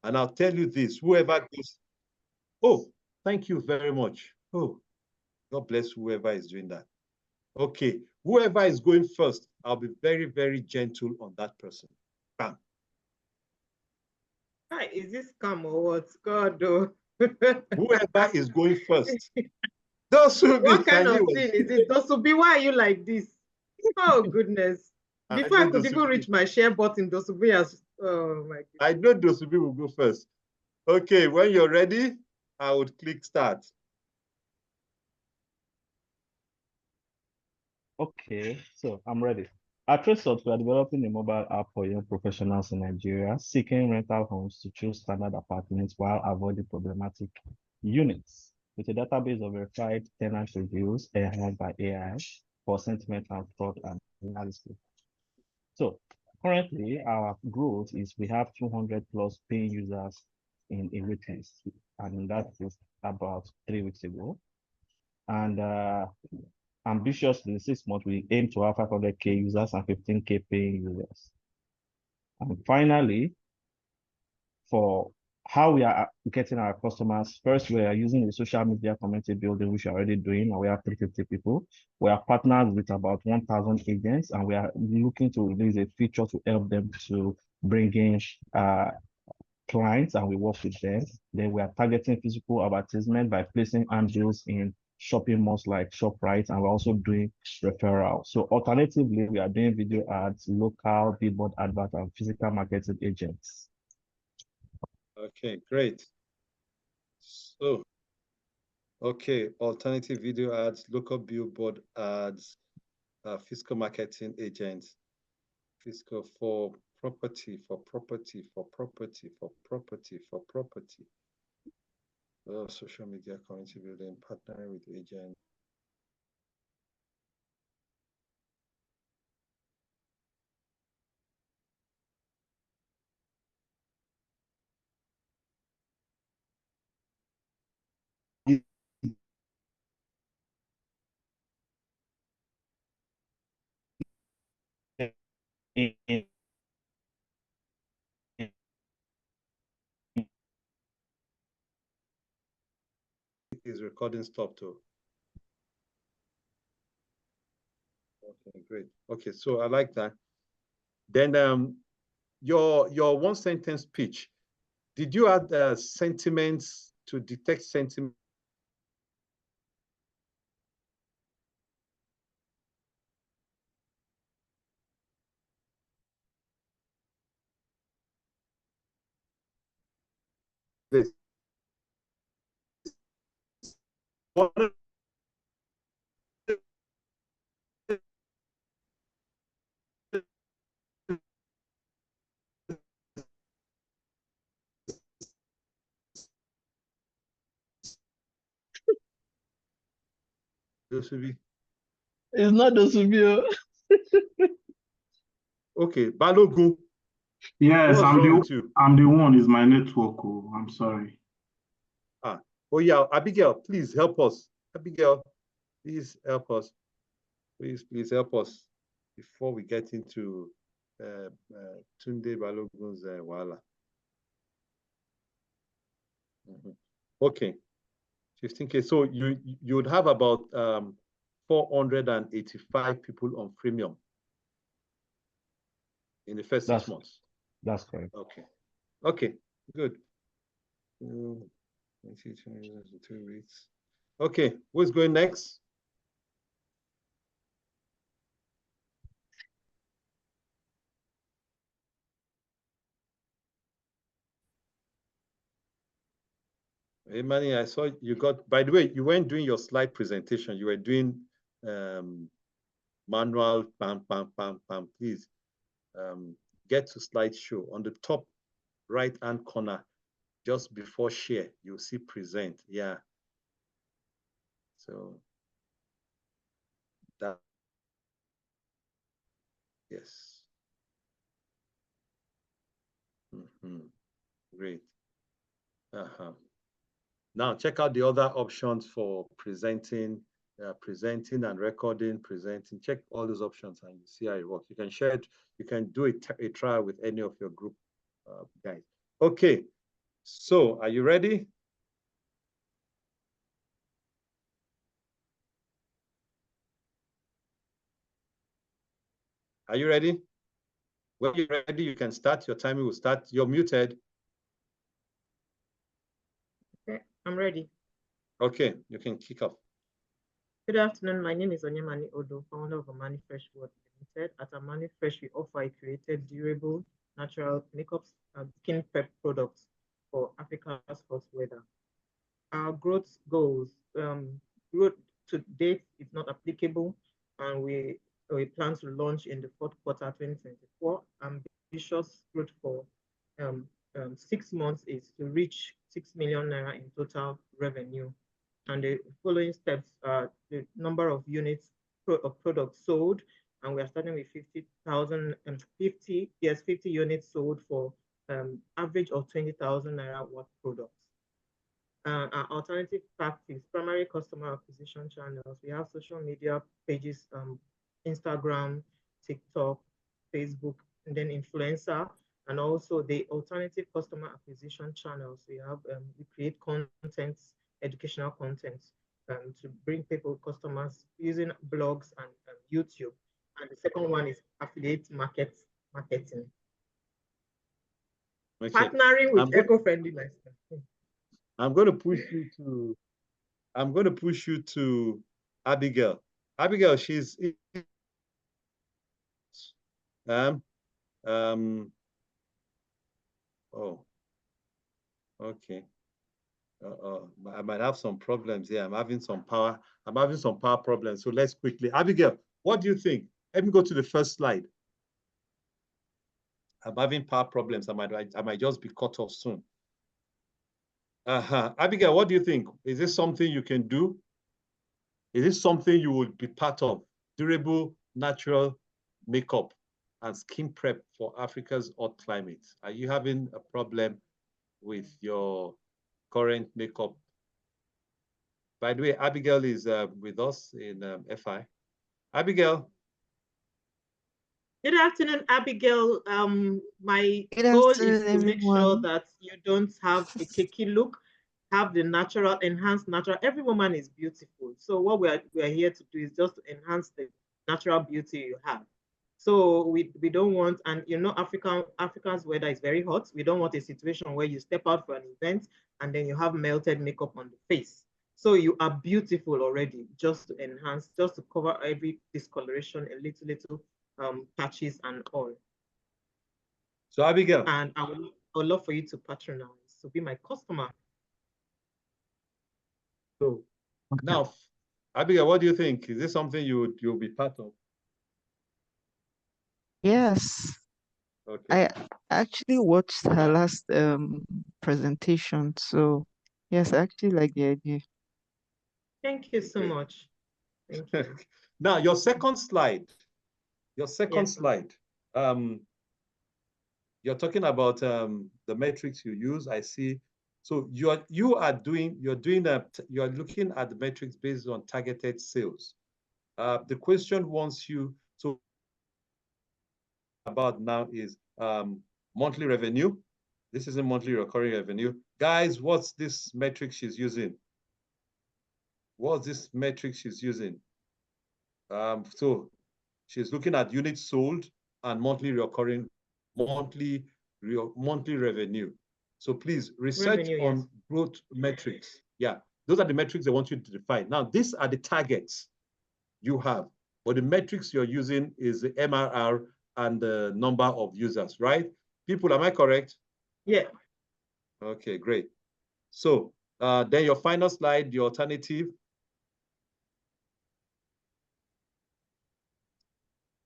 And I'll tell you this, whoever goes, oh, thank you very much. Oh, God bless whoever is doing that. Okay, whoever is going first, I'll be very, very gentle on that person. Bam. Hi, is this scam or what? God, oh. Whoever is going first. Those will be. What kind of thing is it? Dosubi, why are you like this? Oh, goodness. Before I could even reach my share button, Dosubi has, oh my goodness. I know Dosubi will go first. Okay, when you're ready, I would click start. Okay, so I'm ready. At Tresort, we are developing a mobile app for young professionals in Nigeria seeking rental homes to choose standard apartments while avoiding problematic units. With a database of verified tenant reviews enhanced by AI for sentiment and fraud analysis. So currently, our growth is we have 200 plus paying users in a wait list, and that is about 3 weeks ago. And ambitiously, in 6 months, we aim to have 500K users and 15K paying users. And finally, for how we are getting our customers, first, we are using the social media community building, which we are already doing, and we have 350 people. We are partnered with about 1,000 agents, and we are looking to release a feature to help them to bring in clients, and we work with them. Then we are targeting physical advertisement by placing handles in shopping malls like ShopRite, and we're also doing referral. So alternatively, we are doing video ads, local billboard advert, and physical marketing agents. Okay, great. So, okay, alternative video ads, local billboard ads, physical marketing agents, physical for property, for property, for property, for property, for property. Social media community building, partnering with agents. Is recording stopped too? Okay, great. Okay, so I like that. Then your one sentence pitch. Did you add sentiments to detect sentiment? This. It's not Dosubi. Okay, Balogun. Yes, I'm the one. Is my network? Oh, I'm sorry. Oh yeah, Abigail, please help us. Abigail, please help us. Please help us before we get into Tunde Balogun's Wala. Okay, 15K. So you would have about 485 people on freemium in the first 6 months. That's correct. Okay. Okay, good. 2 weeks. Okay, who's going next? Hey, Manny, I saw you got, by the way, you weren't doing your slide presentation. You were doing manual, pam, pam, pam, pam. Please get to slideshow. On the top right-hand corner, just before share, you'll see present. Yeah. So that, yes. Great. Now check out the other options for presenting, presenting and recording, presenting. Check all those options and you see how it works. You can share it. You can do a trial with any of your group guys. Okay. So, are you ready? Are you ready? When you're ready, you can start. Your timing will start. You're muted. Okay, I'm ready. Okay, you can kick off. Good afternoon. My name is Onyemani Odo, founder of Amani Fresh World Limited. At Amani Fresh, we offer a curated, durable, natural makeups and skin prep products for Africa's hot weather. Our growth goals, growth to date is not applicable, and we plan to launch in the fourth quarter 2024. Ambitious growth for 6 months is to reach 6 million naira in total revenue. And the following steps are the number of units of products sold, and we are starting with 50,000 and 50 units sold for average of 20,000 naira worth products. Our alternative tactics, primary customer acquisition channels. We have social media pages, Instagram, TikTok, Facebook, and then influencer, and also the alternative customer acquisition channels. We have we create content, educational content, to bring people customers using blogs and YouTube. And the second one is affiliate marketing. Okay. Partnering with eco-friendly lifestyle. I'm going to push you to Abigail. Abigail, she's oh, okay. I might have some problems here. I'm having some power problems. So let's quickly. Abigail, what do you think? Let me go to the first slide. I'm having power problems. I might just be cut off soon. Abigail, what do you think? Is this something you can do? Is this something you would be part of? Durable, natural makeup and skin prep for Africa's hot climate. Are you having a problem with your current makeup? By the way, Abigail is with us in FI. Abigail. Good afternoon, Abigail. My goal is to make sure that you don't have a cakey look, have the natural, enhanced natural. Every woman is beautiful. So what we are here to do is just to enhance the natural beauty you have. So we don't want, and you know, Africa's weather is very hot. We don't want a situation where you step out for an event and then you have melted makeup on the face. So you are beautiful already, just to enhance, just to cover every discoloration, a little patches and all. So Abigail. And I would love for you to patronize, so be my customer. So now, Abigail, what do you think? Is this something you'll be part of? Yes. Okay. I actually watched her last presentation, so yes, I actually like the idea. Thank you so much. Thank you. Now, your second slide. You're talking about the metrics you use. I see. So you're looking at the metrics based on targeted sales. The question wants you to about now is monthly revenue. This isn't monthly recurring revenue. Guys, what's this metric she's using? What's this metric she's using? So she's looking at units sold and monthly recurring, monthly revenue. So please research on growth metrics. Yeah, those are the metrics they want you to define. Now, these are the targets you have, but the metrics you're using is the MRR and the number of users, right? People, am I correct? Yeah. Okay, great. So then your final slide, the alternative.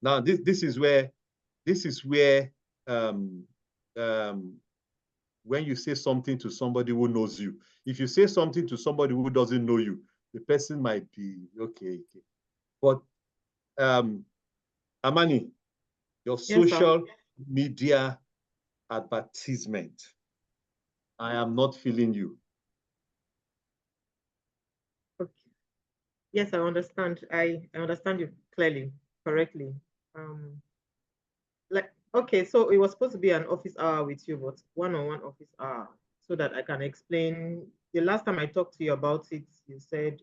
Now this is where when you say something to somebody who knows you, if you say something to somebody who doesn't know you, the person might be okay. But Amani, your social media advertisement, I am not feeling you. Okay. Yes, I understand. I understand you clearly, correctly. Okay, so it was supposed to be an office hour with you, but one-on-one office hour. so that I can explain. The last time I talked to you about it, you said,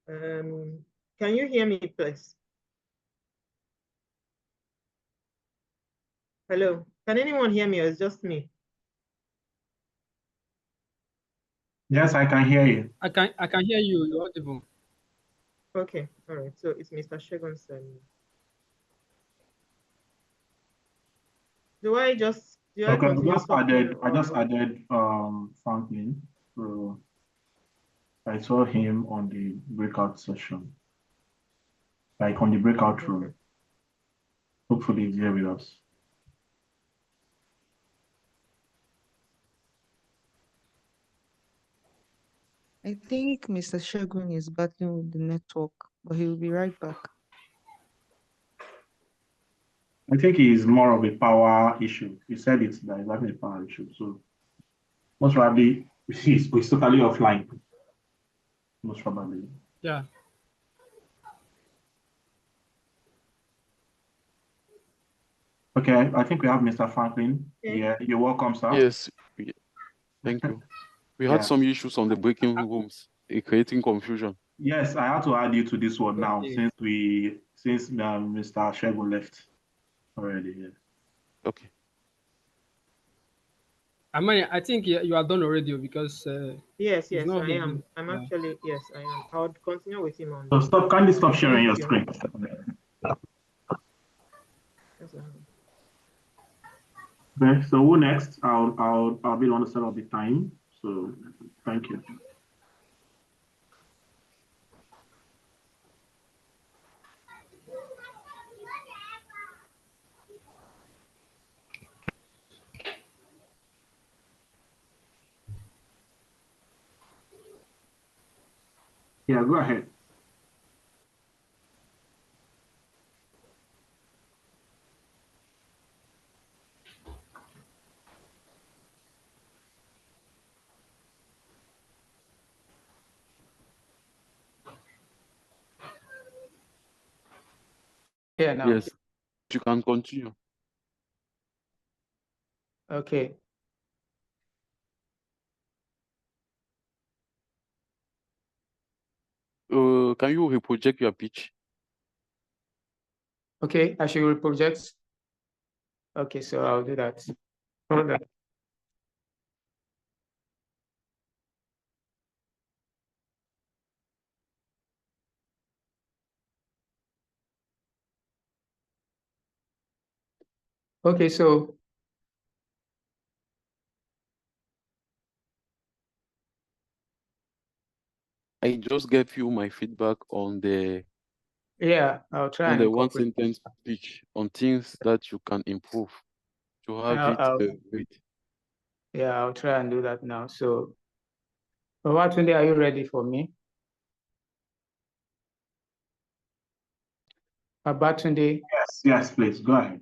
can you hear me, please? Hello, can anyone hear me or it's just me? Yes, I can hear you. I can hear you. You're audible. Okay, all right. So it's Mr. Shegun's. Do I Okay, continue talking? I just added Franklin. So I saw him on the breakout session, like on the breakout room. Okay. Hopefully he's here with us. I think Mr. Shegun is battling with the network, but he will be right back. I think he's more of a power issue. He said it's that he's having a power issue. So most probably he's totally offline. Most probably. Yeah. Okay, I think we have Mr. Franklin. Okay. Yeah, you're welcome, sir. Yes, thank you. We had Yeah. some issues on the breaking rooms, creating confusion. Yes, I had to add you to this one now Okay. since Mr. Shegun left already. Yeah. Okay. I think you are done already because Yes, he's yes, not I here. am. I'm actually, yes, I am. I would continue with him on So the. kindly stop sharing your Thank you. screen. Yes, Okay, so who next? I'll be the one to set up the time. So thank you. Yeah, go ahead. Yeah, now. Yes, you can continue. Okay. Can you reproject your pitch? Okay, I should reproject. Okay, so I'll do that. Hold on. Okay, so I just gave you my feedback on the yeah, I'll try and one incorporate. sentence pitch on things that you can improve to have it read. Yeah, I'll try and do that now. So, Babatunde, are you ready for me? Babatunde? Yes, please, go ahead.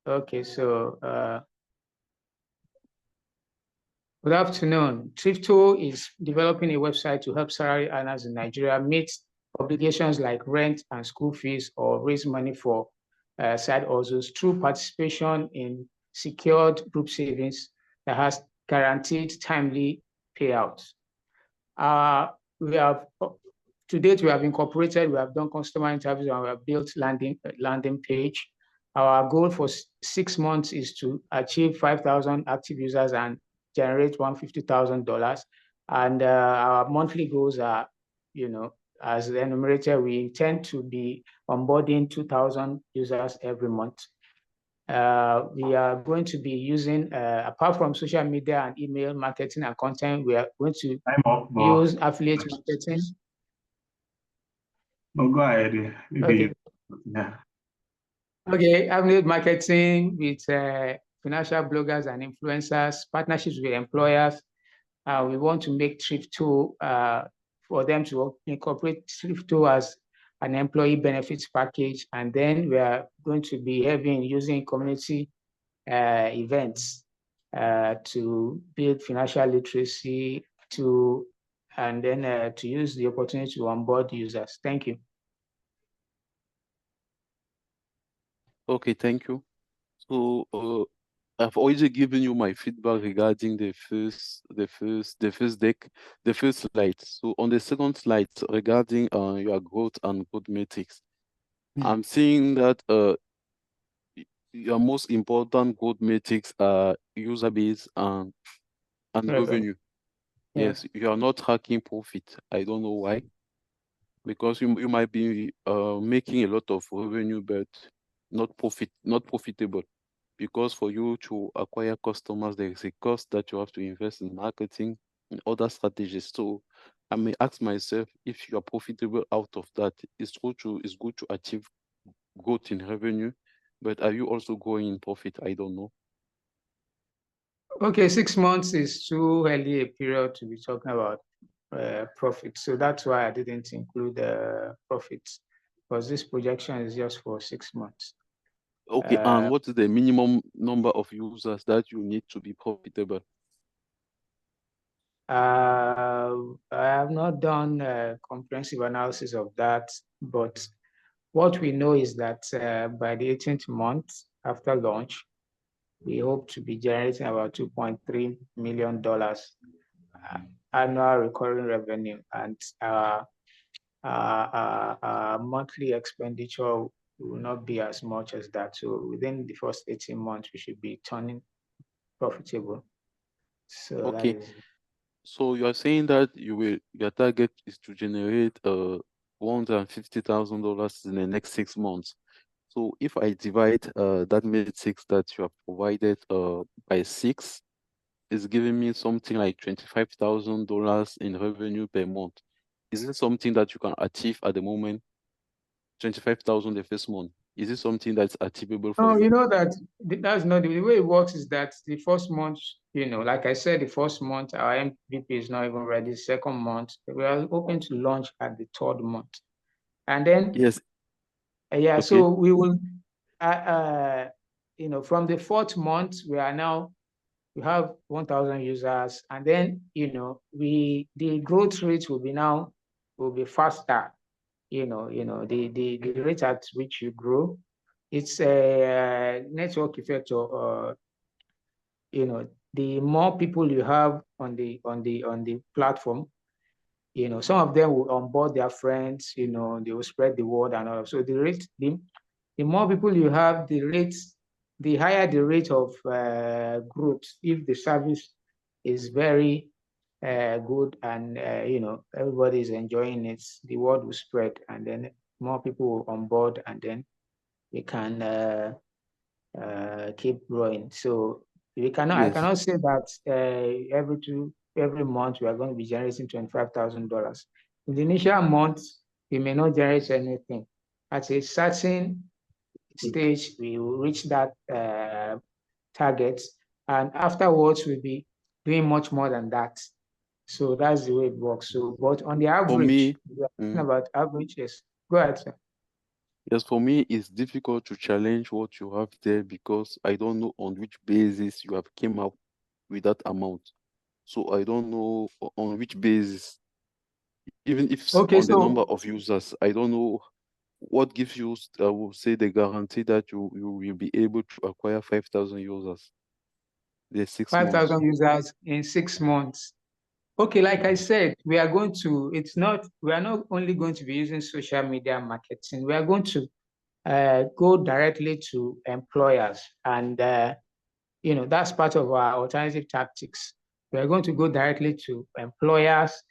Okay, so good afternoon. Thrifto is developing a website to help salary earners in Nigeria meet obligations like rent and school fees or raise money for side hustles through participation in secured group savings that has guaranteed timely payouts. We have to date, we have incorporated, we have done customer interviews, and we have built landing page. Our goal for 6 months is to achieve 5,000 active users and generate $150,000. And our monthly goals are, as enumerated, we intend to be onboarding 2,000 users every month. We are going to be using, apart from social media and email marketing and content, we are going to use affiliate marketing. No, go ahead. Maybe, okay. Yeah. Okay, affiliate marketing with financial bloggers and influencers, partnerships with employers. We want to make Thrifto for them to incorporate Thrifto as an employee benefits package. And then we are going to be having using community events to build financial literacy and then to use the opportunity to onboard users. Thank you. Okay, thank you. So I've already given you my feedback regarding the first deck, the first slide. So on the second slide regarding your growth and growth metrics, I'm seeing that your most important growth metrics are user base and revenue. Yeah. Yes, you are not tracking profit. I don't know why. Because you might be making a lot of revenue, but not profitable. Because for you to acquire customers, there is a cost that you have to invest in marketing and other strategies. So I may ask myself, if you are profitable out of that, it's good to achieve growth in revenue, but are you also growing in profit? I don't know. Okay, 6 months is too early a period to be talking about profit. So that's why I didn't include profits, because this projection is just for 6 months. Okay, and what is the minimum number of users that you need to be profitable? I have not done a comprehensive analysis of that, but what we know is that by the 18th month after launch, we hope to be generating about $2.3 million annual recurring revenue, and our monthly expenditure will not be as much as that. So within the first 18 months, we should be turning profitable. So Okay. that is. So you are saying that your target is to generate $150,000 in the next 6 months. So if I divide that metrics that you have provided by 6, it's giving me something like $25,000 in revenue per month. Is it something that you can achieve at the moment? 25,000 the first month. Is it something that's achievable for No, you? you know that that's not the way it works. Is that the first month, like I said, the first month our MVP is not even ready. Second month, we are hoping to launch at the third month, and then Yes. yeah. Okay. So we will, from the fourth month, we have 1,000 users, and then the growth rate will be faster. The rate at which you grow, it's a network effect. Or the more people you have on the platform, some of them will onboard their friends. They will spread the word and all. So the more people you have, the higher the rate of growth. If the service is very good and everybody is enjoying it, the word will spread, and then more people will onboard, and then we can keep growing. So I cannot say that every month we are going to be generating $25,000. In the initial month, we may not generate anything. At a certain stage, we will reach that target, and afterwards we'll be doing much more than that. So that's the way it works. So, but on the average, we are talking about average. Yes, go ahead, sir. Yes, for me, it's difficult to challenge what you have there because I don't know on which basis you have came up with that amount. So I don't know on which basis, even if on the number of users, I don't know what gives you, I will say, the guarantee that you will be able to acquire 5,000 users. The 6 months. 5,000 users in 6 months. Okay, like I said, we are not only going to be using social media marketing, we are going to go directly to employers, and that's part of our alternative tactics. We are going to go directly to employers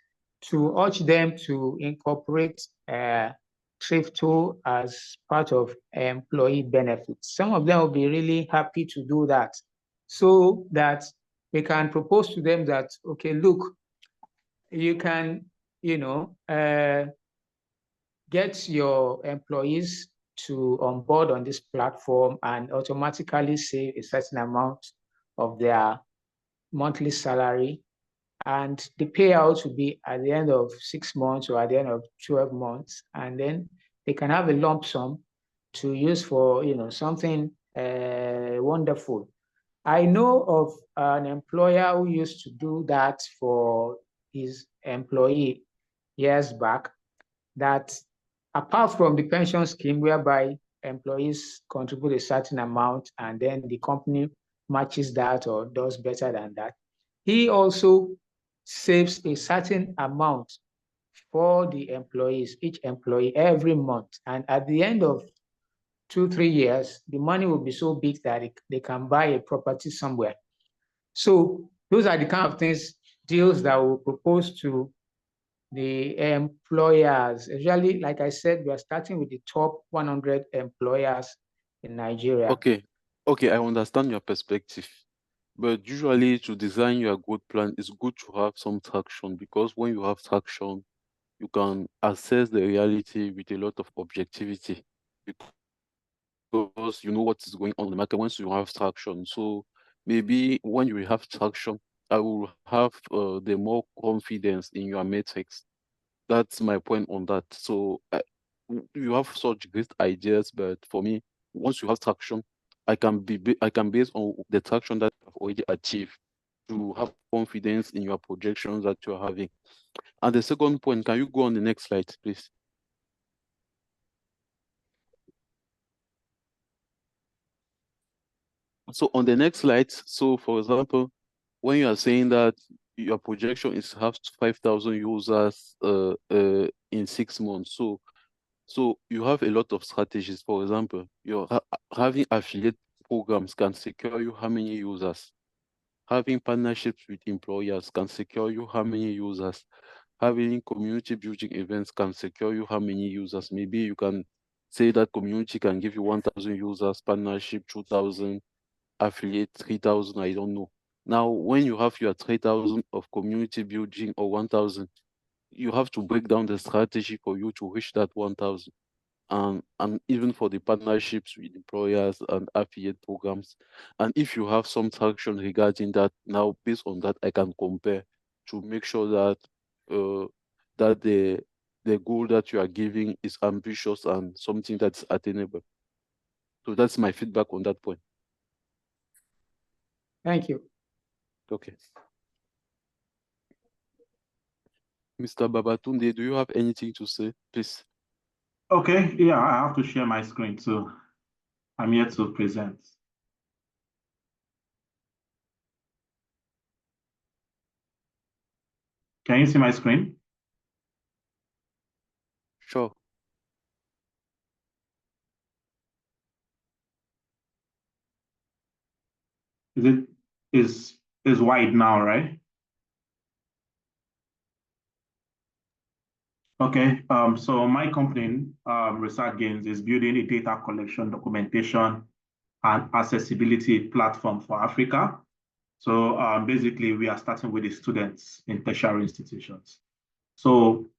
to urge them to incorporate Thrift2 as part of employee benefits. Some of them will be really happy to do that, so that we can propose to them that, okay, look, you can, get your employees to onboard on this platform and automatically save a certain amount of their monthly salary. And the payout will be at the end of 6 months or at the end of 12 months. And then they can have a lump sum to use for, something wonderful. I know of an employer who used to do that for his employee years back, that apart from the pension scheme whereby employees contribute a certain amount and then the company matches that or does better than that, he also saves a certain amount for the employees, each employee every month. And at the end of 2-3 years, the money will be so big that they can buy a property somewhere. So those are the kind of things, deals that we propose to the employers. Usually, like I said, we are starting with the top 100 employers in Nigeria. Okay, I understand your perspective, but usually to design your growth plan, it's good to have some traction, because when you have traction, you can assess the reality with a lot of objectivity, because you know what is going on in the market once you have traction. So maybe when you have traction, I will have the more confidence in your metrics. That's my point on that. So you have such great ideas, but for me, once you have traction, I can base on the traction that I've already achieved to have confidence in your projections that you're having. And the second point, can you go on the next slide, please? So on the next slide, so for example, when you are saying that your projection is to have 5,000 users in 6 months, so you have a lot of strategies. For example, you're having affiliate programs can secure you how many users. Having partnerships with employers can secure you how many users. Having community building events can secure you how many users. Maybe you can say that community can give you 1,000 users, partnership 2,000, affiliate 3,000, I don't know. Now, when you have your 3,000 of community building or 1,000, you have to break down the strategy for you to reach that 1,000. And even for the partnerships with employers and affiliate programs. And if you have some traction regarding that, now based on that, I can compare to make sure that that the goal that you are giving is ambitious and something that's attainable. So that's my feedback on that point. Thank you. Okay. Mr. Babatunde, do you have anything to say, please? Okay, yeah, I have to share my screen, so I'm here to present. Can you see my screen? Sure. Is wide now, right? Okay, so my company, Research Gains, is building a data collection, documentation, and accessibility platform for Africa. So basically, we are starting with the students in tertiary institutions. So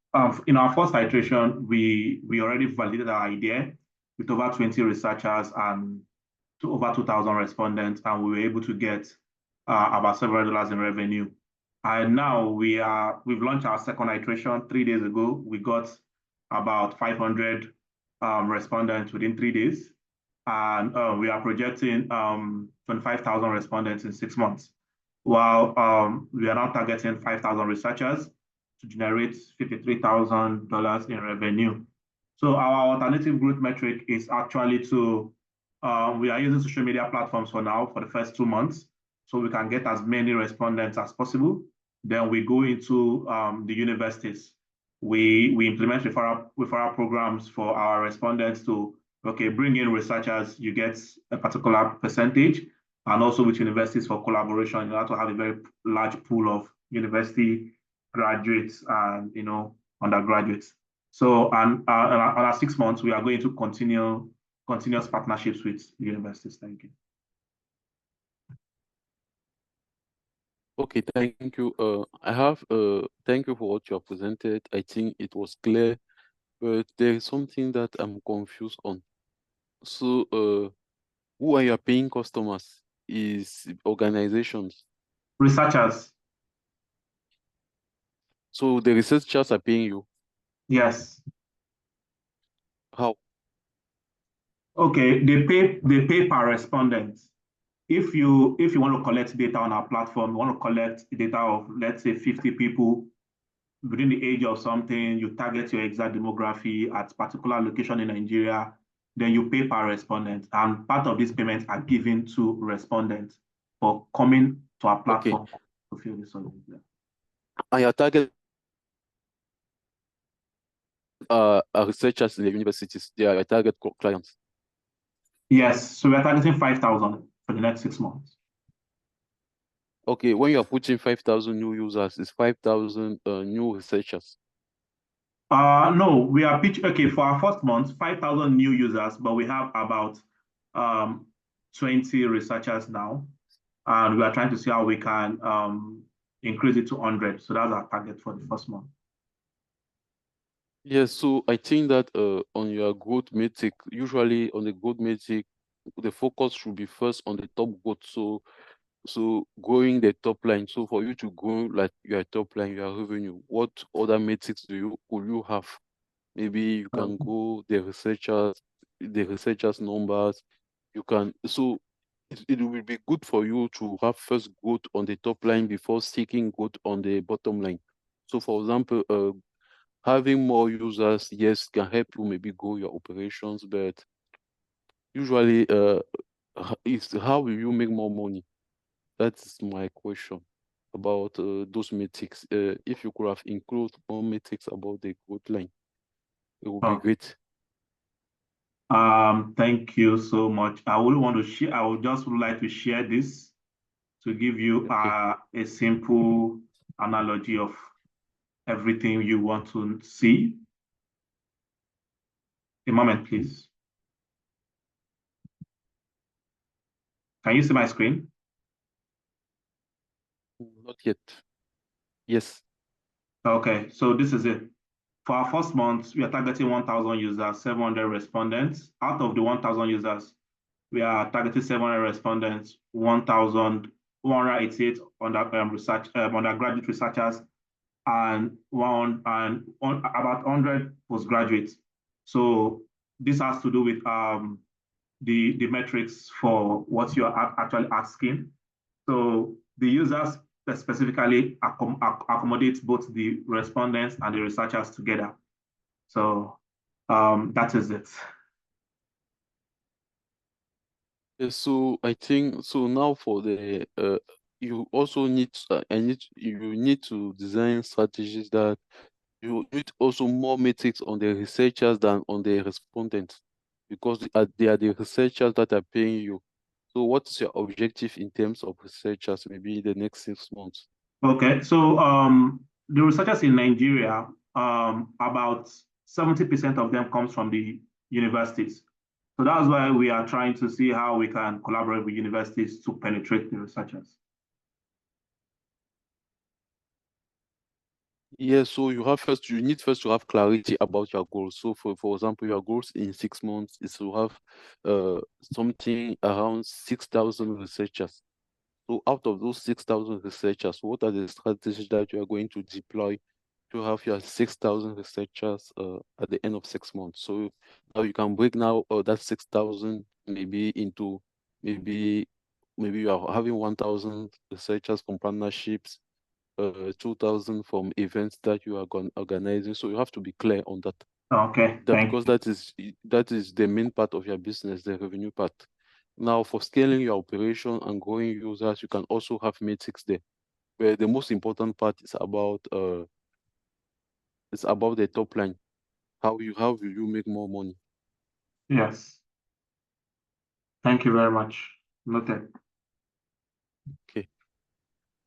in our first iteration, we already validated our idea with over 20 researchers and over 2,000 respondents, and we were able to get about several dollars in revenue. And now we've launched our second iteration 3 days ago. We got about 500 respondents within 3 days. And we are projecting 25,000 respondents in 6 months. While we are now targeting 5,000 researchers to generate $53,000 in revenue. So our alternative growth metric is actually to, we are using social media platforms for now for the first 2 months, so we can get as many respondents as possible. Then we go into the universities. We implement referral programs for our respondents to, okay, bring in researchers, you get a particular percentage, and also with universities for collaboration, you have to have a very large pool of university graduates and undergraduates. So on our 6 months, we are going to continuous partnerships with universities. Thank you. Okay, thank you. Thank you for what you have presented. I think it was clear, but there is something that I'm confused on. So, who are your paying customers? Is organizations? Researchers. So the researchers are paying you? Yes. How? Okay, they pay per respondent. If you want to collect data on our platform, you want to collect data of, let's say, 50 people within the age of something, you target your exact demography at particular location in Nigeria, then you pay per respondent. And part of these payments are given to respondents. for coming to our platform to fill this survey. Yeah. And your target are researchers in the universities. They are your target clients. Yes, so we are targeting 5,000 for the next 6 months. Okay, when you are putting 5,000 new users, it's 5,000 new researchers. No, we are okay, for our first month, 5,000 new users, but we have about 20 researchers now. And we are trying to see how we can increase it to 100. So that's our target for the first month. Yes, so I think that on your growth metric, usually on the growth metric, the focus should be first on the top growth. So growing the top line. So for you to grow like your top line, your revenue, what other metrics could you have? Maybe you can go the researchers numbers. You can it will be good for you to have first growth on the top line before seeking growth on the bottom line. So for example, having more users, yes, can help you maybe grow your operations, but usually is how will you make more money? That's my question about those metrics. If you could have included more metrics about the growth line, it would be great. Thank you so much. I would want to share. I would just like to share this to give you a simple analogy of everything you want to see. A moment, please. Can you see my screen? Not yet. Yes. Okay, so this is it. For our first month, we are targeting 1,000 users, 700 respondents. Out of the 1,000 users, we are targeting 700 respondents, 1,188 undergraduate researchers, and about 100 postgraduates. So this has to do with the metrics for what you are actually asking. So the users specifically accommodate both the respondents and the researchers together. So that is it. So I think so now for the you also need you need to design strategies that you need also more metrics on the researchers than on the respondents, because they are the researchers that are paying you. So what is your objective in terms of researchers maybe the next 6 months? Okay, so the researchers in Nigeria, about 70% of them comes from the universities. So that's why we are trying to see how we can collaborate with universities to penetrate the researchers. Yeah, so you need first to have clarity about your goals. So for example, your goals in 6 months is to have something around 6,000 researchers. So out of those 6,000 researchers, what are the strategies that you are going to deploy to have your 6,000 researchers at the end of 6 months? So now you can break now that 6,000 maybe into maybe you are having 1,000 researchers from partnerships, 2,000 from events that you are organizing. So you have to be clear on that. Okay, because that is the main part of your business, the revenue part. Now, for scaling your operation and growing users, you can also have metrics there. Where the most important part is about the top line. How will you make more money? Yes. Thank you very much. Noted. Okay.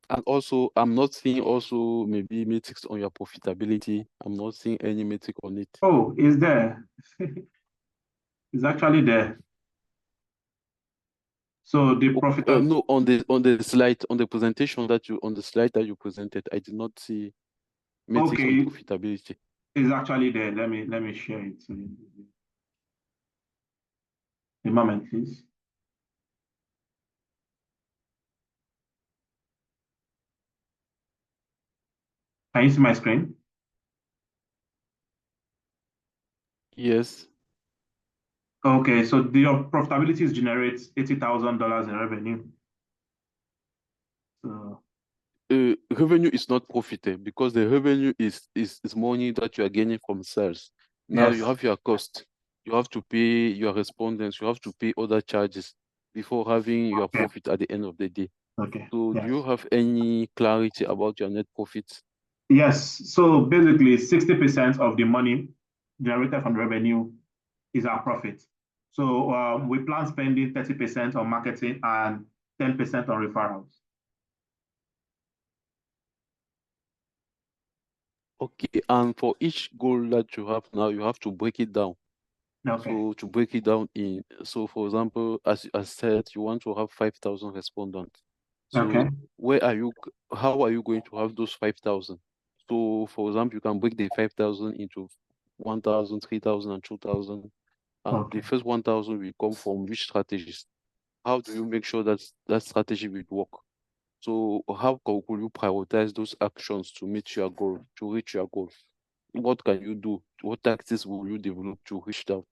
And also, I'm not seeing also maybe metrics on your profitability. I'm not seeing any metric on it. Oh, it's there. It's actually there. So the profit. No, on the slide, on the presentation on the slide that you presented, I did not see metrics on profitability. It's actually there. Let me share it. A moment, please. Can you see my screen? Yes. Okay, so the profitability generates $80,000 in revenue. So revenue is not profit because the revenue is money that you are gaining from sales. Now you have your cost. You have to pay your respondents. You have to pay other charges before having your profit at the end of the day. Okay. So Yes. do you have any clarity about your net profits? Yes. So basically, 60% of the money generated from revenue is our profit. So we plan spending 30% on marketing and 10% on referrals. Okay, and for each goal that you have now, you have to break it down. Okay. So to break it down so for example, as I said, you want to have 5,000 respondents. So Okay. how are you going to have those 5,000? So for example, you can break the 5,000 into 1,000, 3,000, and 2,000. And Okay. the first 1,000 will come from which strategies? How do you make sure that that strategy will work? So how could you prioritize those actions to meet your goal, to reach your goal? What can you do? What tactics will you develop to reach that?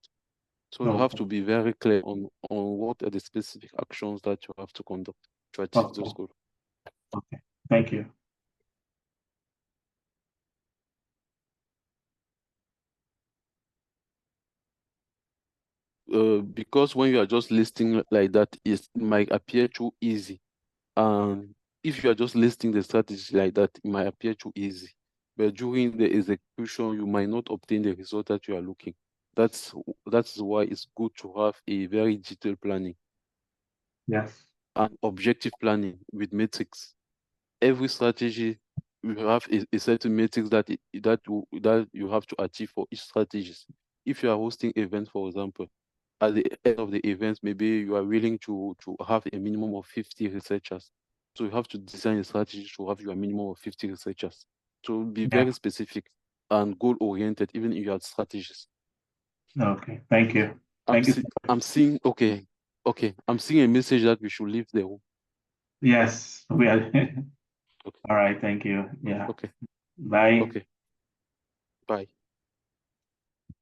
So you have Okay. to be very clear on what are the specific actions that you have to conduct to achieve Okay. those goals. Okay. Thank you. Because when you are just listing like that, it might appear too easy. And if you are just listing the strategy like that, it might appear too easy. But during the execution, you might not obtain the result that you are looking. That's why it's good to have a very detailed planning Yes. and objective planning with metrics. Every strategy will have a certain metrics that you have to achieve for each strategies. If you are hosting events, for example, at the end of the event, maybe you are willing to have a minimum of 50 researchers. So you have to design a strategy to have your minimum of 50 researchers. So be Yeah. very specific and goal-oriented, even in your strategies. Okay. Thank you. Thank you. I'm seeing I'm seeing a message that we should leave the room. Yes, we are. Okay. All right. Thank you. Yeah. Okay. Bye. Okay. Bye.